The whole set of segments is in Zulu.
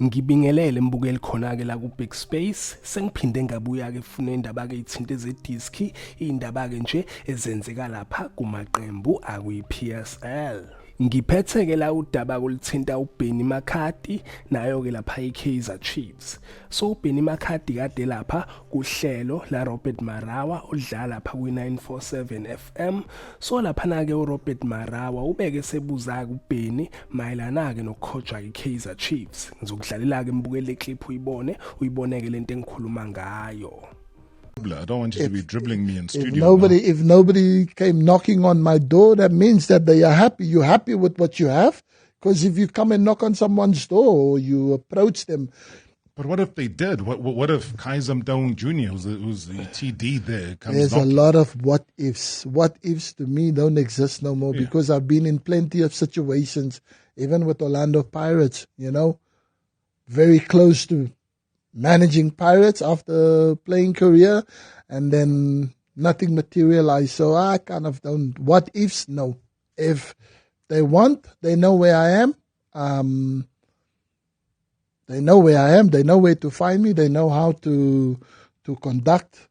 Ngibingelele mbukeli khona ke la ku Big Space sengiphinde ngabuya ke funa indaba ke ithinta ezediski indaba ke nje ezenzeka lapha kumaqembu akuyi PSL. Ngiphethe ke la udaba kulithinta uBenny McCarthy nayo ke lapha iKaizer Chiefs. So uBenny McCarthy kade lapha kuhlelo la Robert Marawa odlala lapha kwi947 FM. So lapha na ke uRobert Marawa ubeke sebuza kuBenny mayelana ke nokukhojwa iKaizer Chiefs. Ngizokudlalela ke mbukele iclip uyiboneke lento engikhuluma ngayo. I don't want you to be dribbling me in studio. If nobody came knocking on my door, that means that they are happy. You're happy with what you have. Because if you come and knock on someone's door or you approach them. But what if they did? What if Kaiser Down Jr., who's the TD there, comes There's knocking? a lot of what ifs. What ifs to me don't exist no more because I've been in plenty of situations, even with Orlando Pirates, very close to managing Pirates after playing career, and then nothing materialized. So I kind of don't. What ifs? No. If they want, they know where I am. They know where I am. They know where to find me. They know how to conduct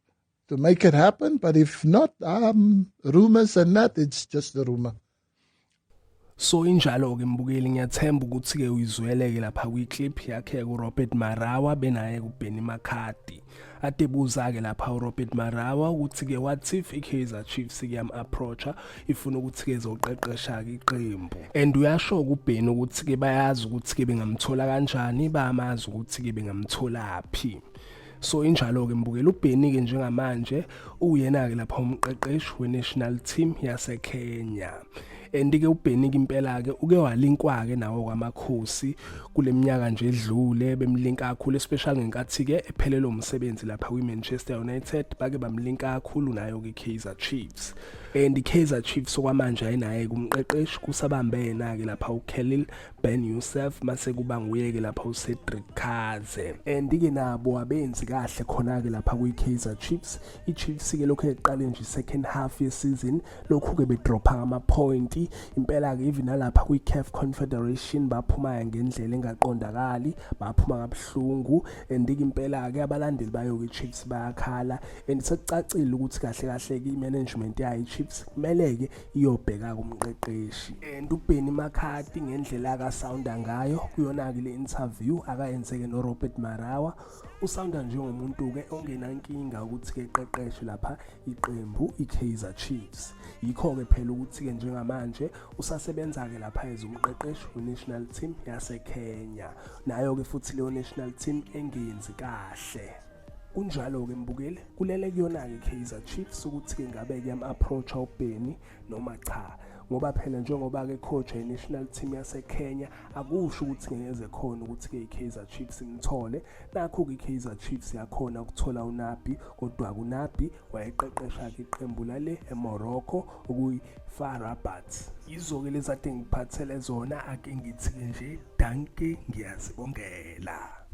to make it happen. But if not, rumors and that, it's just a rumor. So injalo ke mbukeli ngiyathemba ukuthi ke uyizweleke lapha kwiclip yakhe kuRobert Marawa benaye kuBenny McCarthy. Ade buza ke lapha uRobert Marawa ukuthi ke what if iKaizer Chiefs iyam-approacha ifuna ukuthi ke ezoqeqesha ke iqembu. And uyasho kuBenny ukuthi ke bayazi ukuthi ke bengamthola kanjani, bayamazi ukuthi ke bengamtholaphi. So injalo ke mbukela uBenny ke njengamanje uyena ke lapha umqeqeshi wenational team yase Kenya. Andike uBenny impela ke uke walinkwa ke nawo kwamakhosi kuleminyaka nje edlule bemlinka kakhulu especially ngenkathi ke ephelelo umsebenzi lapha kwiManchester United bake bamlinka kakhulu nayo ke Kaizer Chiefs. And iKaizer Chiefs okwamanje ayinaye kumqeqeshi kusabambena ke lapha uKhalil Ben Yusuf mase kuba nguye ke lapha uCedric Kaze. Andike nabo abenzi kahle khona ke lapha kwiKaizer Chiefs. iChiefs ke lokho eqale nje second half yeseason lokhu ke bedropa ama point impela ke even nalapha kwiCAF Confederation baphuma ngendlela engaqondakali baphuma kabuhlungu andike impela ke abalandeli bayo ke Chiefs bayakhala and sekucacile ukuthi kahle kahle ke imanagement yayo iChiefs kumele ke iyobheka kumqeqeshi and uBenny McCarthy ngendlela akasounda ngayo kuyona ke le interview akayenzeke noRobert Marawa usounda njengomuntu ke ongenankinga ukuthi ke eqeqeshe lapha iqembu iKaizer Chiefs. Yikho ke phela ukuthi ke njengamanje usasebenza ke lapha ezumqeqeshi wenational team yase Kenya nayo ke futhi leyo national team engenzi kahle. Kunjalo ke mbukeli kulele kuyona ke Kaizer Chiefs ukuthi ke ngabe ke yam-approacha uBenny noma cha ngoba phela njengoba ke coach national team yase Kenya akusho ukuthi ngeze khona ukuthi ke iKaizer Chiefs imthole nakho ke iKaizer Chiefs yakhona ukuthola uNabi kodwa kuNabi wayeqeqesha ke iqembu lale eMorocco okuyiFAR Rabat. Yizo ke lezade ngiphathele zona ake ngithi nje danke ngiyazibongela.